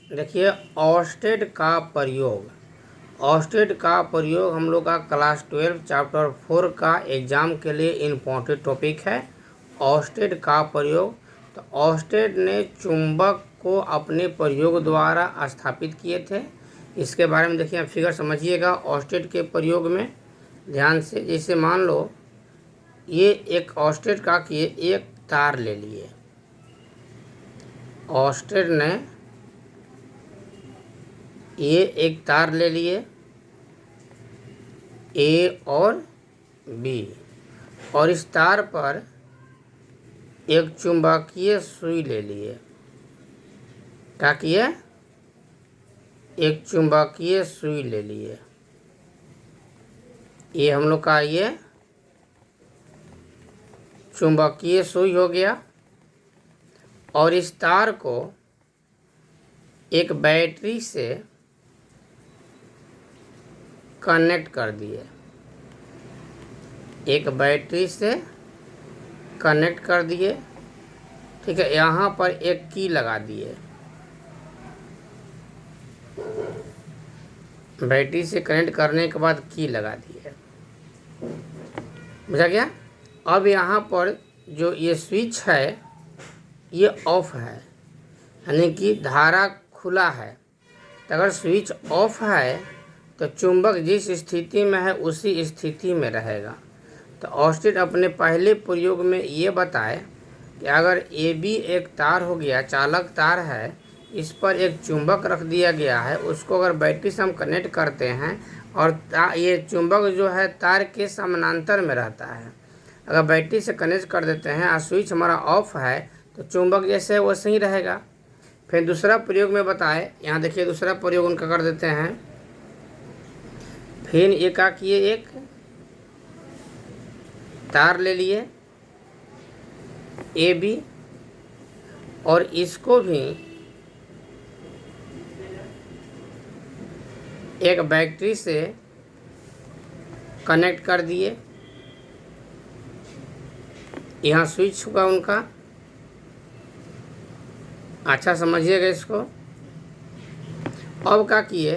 देखिए ऑस्टेट का प्रयोग हम लोग का क्लास 12 चैप्टर 4 का एग्ज़ाम के लिए इम्पोर्टेंट टॉपिक है। ऑस्टेट का प्रयोग, तो ऑस्टेट ने चुंबक को अपने प्रयोग द्वारा स्थापित किए थे। इसके बारे में देखिए, फिगर समझिएगा। ऑस्टेट के प्रयोग में ध्यान से, जैसे मान लो ये एक ऑस्टेट का किए, एक तार ले लिए। ऑस्टेट ने ये एक तार ले लिए ए और बी, और इस तार पर एक चुंबकीय सुई ले लिए। क्या किए? एक चुंबकीय सुई ले लिए। ये हम लोग का ये चुंबकीय सुई हो गया, और इस तार को एक बैटरी से कनेक्ट कर दिए। एक बैटरी से कनेक्ट कर दिए, ठीक है। यहाँ पर एक की लगा दिए। बैटरी से कनेक्ट करने के बाद की लगा दिए, बुझा गया। अब यहाँ पर जो ये स्विच है ये ऑफ है, यानी कि धारा खुला है। तो अगर स्विच ऑफ है तो चुंबक जिस स्थिति में है उसी स्थिति में रहेगा। तो ऑस्टेट अपने पहले प्रयोग में ये बताए कि अगर ए बी एक तार हो गया, चालक तार है, इस पर एक चुंबक रख दिया गया है, उसको अगर बैटरी से हम कनेक्ट करते हैं और ये चुंबक जो है तार के समानांतर में रहता है। अगर बैटरी से कनेक्ट कर देते हैं और स्विच हमारा ऑफ है तो चुंबक जैसे है वैसे ही रहेगा। फिर दूसरा प्रयोग में बताए, यहाँ देखिए दूसरा प्रयोग उनका कर देते हैं। फिर ये क्या किए, एक तार ले लिए ए बी, और इसको भी एक बैटरी से कनेक्ट कर दिए। यहाँ स्विच हुआ उनका, अच्छा समझिएगा इसको। अब क्या किए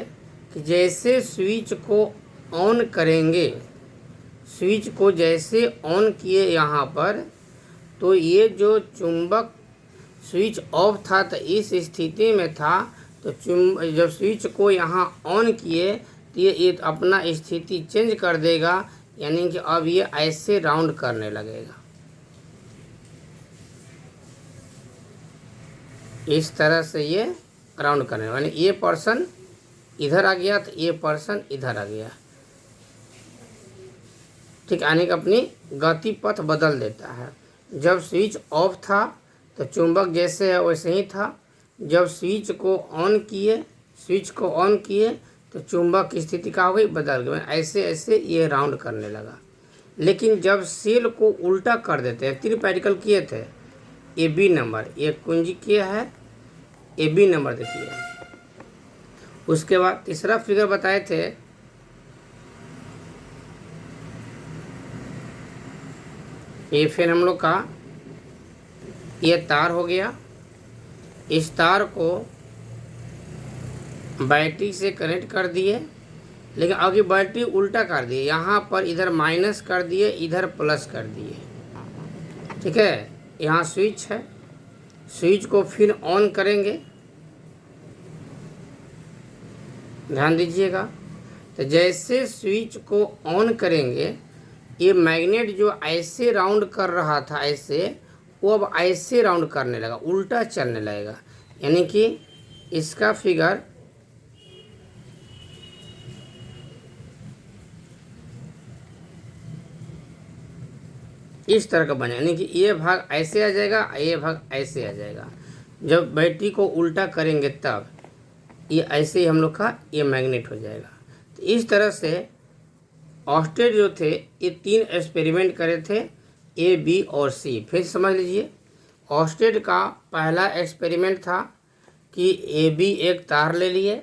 कि जैसे स्विच को ऑन करेंगे, स्विच को जैसे ऑन किए यहाँ पर, तो ये जो चुंबक स्विच ऑफ था तो इस स्थिति में था, तो जब स्विच को यहाँ ऑन किए तो ये अपना स्थिति चेंज कर देगा, यानी कि अब ये ऐसे राउंड करने लगेगा। इस तरह से ये राउंड करने, यानी ये पर्सन इधर आ गया तो ये पर्सन इधर आ गया, ठीक। यानी कि अपनी गति पथ बदल देता है। जब स्विच ऑफ था तो चुंबक जैसे है वैसे ही था। जब स्विच को ऑन किए तो चुंबक की स्थिति क्या हो गई, बदल गई। ऐसे ऐसे ये राउंड करने लगा। लेकिन जब सेल को उल्टा कर देते हैं, 3 पार्टिकल किए थे, ए बी नंबर, एक कुंजी किया है ए बी नंबर, देखिए। उसके बाद तीसरा फिगर बताए थे, ये फिर हम लोग का ये तार हो गया। इस तार को बैटरी से कनेक्ट कर दिए, लेकिन अभी बैटरी उल्टा कर दिए। यहाँ पर इधर माइनस कर दिए, इधर प्लस कर दिए, ठीक है। यहाँ स्विच है, स्विच को फिर ऑन करेंगे, ध्यान दीजिएगा। तो जैसे स्विच को ऑन करेंगे, ये मैग्नेट जो ऐसे राउंड कर रहा था ऐसे, वो अब ऐसे राउंड करने लगा, उल्टा चलने लगेगा। यानी कि इसका फिगर इस तरह का बने, यानी कि ये भाग ऐसे आ जाएगा, ये भाग ऐसे आ जाएगा। जब बैटरी को उल्टा करेंगे तब ये ऐसे ही हम लोग का ये मैग्नेट हो जाएगा। तो इस तरह से ऑस्टेट जो थे ये 3 एक्सपेरिमेंट करे थे, ए बी और सी। फिर समझ लीजिए, ऑस्टेट का पहला एक्सपेरिमेंट था कि ए बी एक तार ले लिए,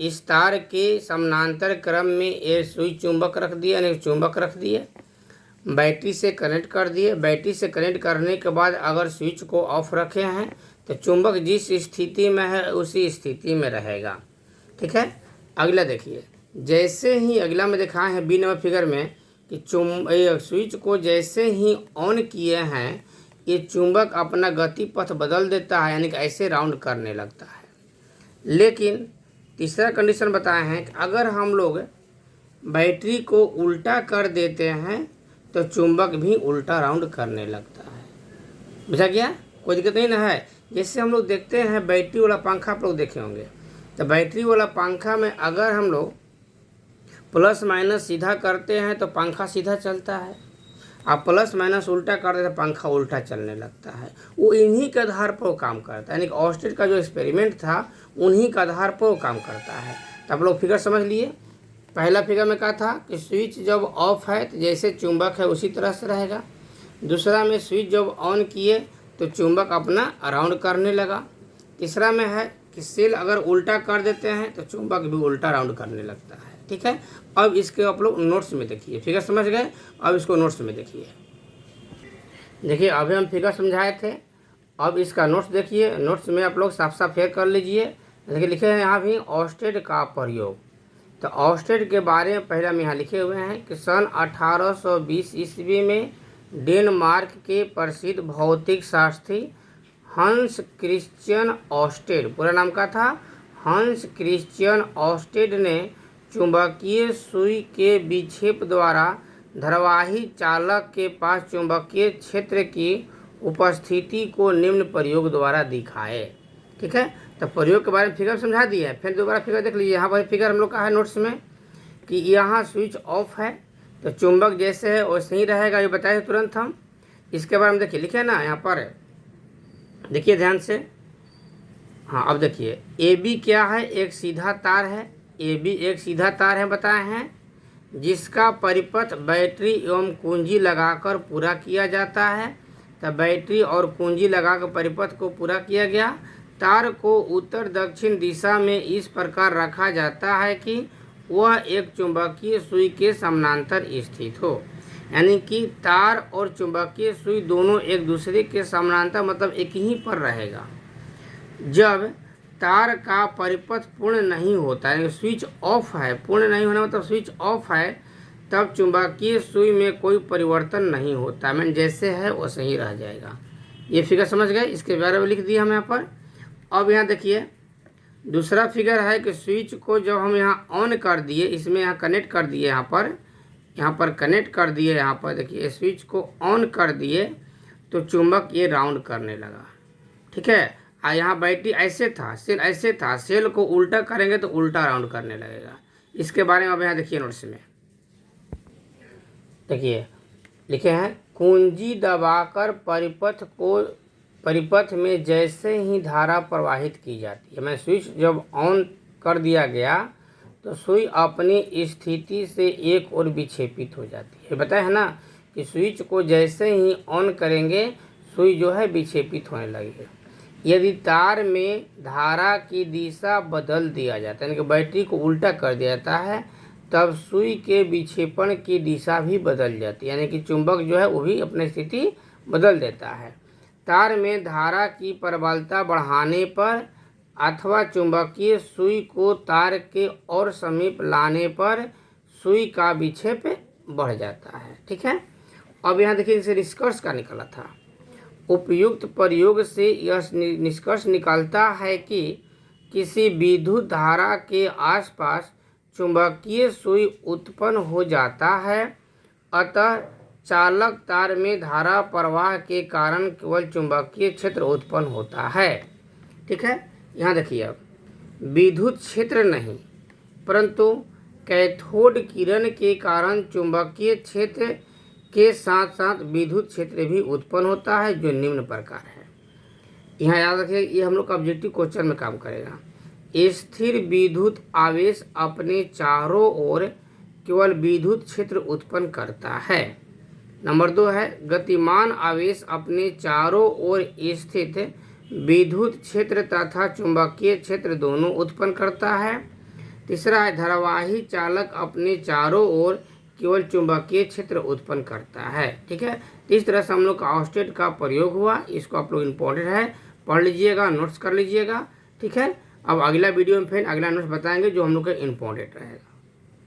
इस तार के समानांतर क्रम में ये सुई चुंबक रख दिए, यानी चुंबक रख दिए, बैटरी से कनेक्ट कर दिए। बैटरी से कनेक्ट करने के बाद अगर स्विच को ऑफ रखे हैं तो चुंबक जिस स्थिति में है उसी स्थिति में रहेगा। ठीक है, अगला देखिए, जैसे ही अगला में दिखाए हैं बी नंबर फिगर में कि स्विच को जैसे ही ऑन किए हैं ये चुंबक अपना गति पथ बदल देता है, यानी कि ऐसे राउंड करने लगता है। लेकिन तीसरा कंडीशन बताए हैं कि अगर हम लोग बैटरी को उल्टा कर देते हैं तो चुंबक भी उल्टा राउंड करने लगता है। बुझा गया? कोई दिक्कत नहीं ना है। जैसे हम लोग देखते हैं बैटरी वाला पंखा आप लोग देखे होंगे, तो बैटरी वाला पंखा में अगर हम लोग प्लस माइनस सीधा करते हैं तो पंखा सीधा चलता है, आप प्लस माइनस उल्टा कर देते हैं पंखा उल्टा चलने लगता है। वो इन्हीं के आधार पर वो काम करता है, यानी कि ऑस्टेड का जो एक्सपेरिमेंट था उन्हीं के आधार पर वो काम करता है। तो आप लोग फिगर समझ लिए। पहला फिगर में कहा था कि स्विच जब ऑफ है तो जैसे चुंबक है उसी तरह से रहेगा। दूसरा में स्विच जब ऑन किए तो चुंबक अपना राउंड करने लगा। तीसरा में है कि सेल अगर उल्टा कर देते हैं तो चुंबक भी उल्टा राउंड करने लगता है। ठीक है, अब इसके आप लोग नोट्स में देखिए, फिगर समझ गए, अब इसको नोट्स में देखिए। देखिए अभी हम फिगर समझाए थे, अब इसका नोट्स देखिए। नोट्स में आप लोग साफ साफ फेयर कर लीजिए। देखिए लिखे हैं यहाँ भी ऑस्टेड का प्रयोग। तो ऑस्टेड के बारे में पहले हम यहाँ लिखे हुए हैं कि सन 1820 ईस्वी में डेनमार्क के प्रसिद्ध भौतिक शास्त्री हंस क्रिश्चियन ऑस्टेड, पूरा नाम का था हंस क्रिश्चियन ऑस्टेड ने चुंबकीय सुई के विक्षेप द्वारा धारावाही चालक के पास चुंबकीय क्षेत्र की उपस्थिति को निम्न प्रयोग द्वारा दिखाए। ठीक है, तो प्रयोग के बारे में फिगर समझा दिया है। फिर दोबारा फिगर देख लीजिए, यहाँ पर फिगर हम लोग का है नोट्स में कि यहाँ स्विच ऑफ है तो चुंबक जैसे है वैसे ही रहेगा, ये बताए तुरंत हम। इसके बारे में देखिए लिखे ना यहाँ पर, देखिए ध्यान से। हाँ अब देखिए ए बी क्या है, एक सीधा तार है। ए बी एक सीधा तार है बताए हैं, जिसका परिपथ बैटरी एवं कुंजी लगाकर पूरा किया जाता है। तो बैटरी और कुंजी लगाकर परिपथ को पूरा किया गया। तार को उत्तर दक्षिण दिशा में इस प्रकार रखा जाता है कि वह एक चुंबकीय सुई के समानांतर स्थित हो, यानी कि तार और चुंबकीय सुई दोनों एक दूसरे के समानांतर मतलब एक ही पर रहेगा। जब तार का परिपथ पूर्ण नहीं होता है, स्विच ऑफ है, पूर्ण नहीं होना मतलब स्विच ऑफ है, तब चुंबकीय सुई में कोई परिवर्तन नहीं होता, मैंने जैसे है वैसे ही रह जाएगा। ये फिगर समझ गए, इसके बारे में लिख दिया हम यहाँ पर। अब यहाँ देखिए दूसरा फिगर है कि स्विच को जब हम यहाँ ऑन कर दिए, इसमें यहाँ कनेक्ट कर दिए, यहाँ पर कनेक्ट कर दिए, यहाँ पर देखिए स्विच को ऑन कर दिए तो चुंबक ये राउंड करने लगा। ठीक है, यहाँ बैटरी ऐसे था, सेल ऐसे था, सेल को उल्टा करेंगे तो उल्टा राउंड करने लगेगा। इसके बारे में अब यहाँ देखिए नोट्स में देखिए लिखे हैं, कुंजी दबाकर परिपथ में जैसे ही धारा प्रवाहित की जाती है, मैं स्विच जब ऑन कर दिया गया तो सुई अपनी स्थिति से एक ओर विक्षेपित हो जाती है। बताया है ना कि स्विच को जैसे ही ऑन करेंगे सुई जो है विक्षेपित होने लगेगी। यदि तार में धारा की दिशा बदल दिया जाता है, यानी कि बैटरी को उल्टा कर दिया जाता है, तब सुई के विक्षेपण की दिशा भी बदल जाती है, यानी कि चुंबक जो है वो भी अपनी स्थिति बदल देता है। तार में धारा की प्रबलता बढ़ाने पर अथवा चुंबकीय सुई को तार के और समीप लाने पर सुई का विक्षेप बढ़ जाता है। ठीक है, अब यहाँ देखिए इसे निष्कर्ष का निकला था। उपयुक्त प्रयोग से यह निष्कर्ष निकलता है कि किसी विद्युत धारा के आसपास चुंबकीय सुई उत्पन्न हो जाता है, अतः चालक तार में धारा प्रवाह के कारण केवल चुंबकीय क्षेत्र उत्पन्न होता है। ठीक है, यहाँ देखिए अब विद्युत क्षेत्र नहीं परंतु कैथोड किरण के कारण चुंबकीय क्षेत्र के साथ साथ विद्युत क्षेत्र भी उत्पन्न होता है, जो निम्न प्रकार है। यहाँ याद रखिए, ये हम लोग का ऑब्जेक्टिव क्वेश्चन में काम करेगा। स्थिर विद्युत आवेश अपने चारों ओर केवल विद्युत क्षेत्र उत्पन्न करता है। नंबर 2 है गतिमान आवेश अपने चारों ओर स्थित विद्युत क्षेत्र तथा चुंबकीय क्षेत्र दोनों उत्पन्न करता है। तीसरा है धारावाही चालक अपने चारों ओर केवल चुंबकीय क्षेत्र उत्पन्न करता है। ठीक है, इस तरह से हम लोग का ऑस्टेड का प्रयोग हुआ, इसको आप लोग इम्पोर्टेंट है पढ़ लीजिएगा, नोट्स कर लीजिएगा। ठीक है, अब अगला वीडियो में फिर अगला नोट्स बताएंगे जो हम लोग का इम्पोर्टेंट रहेगा।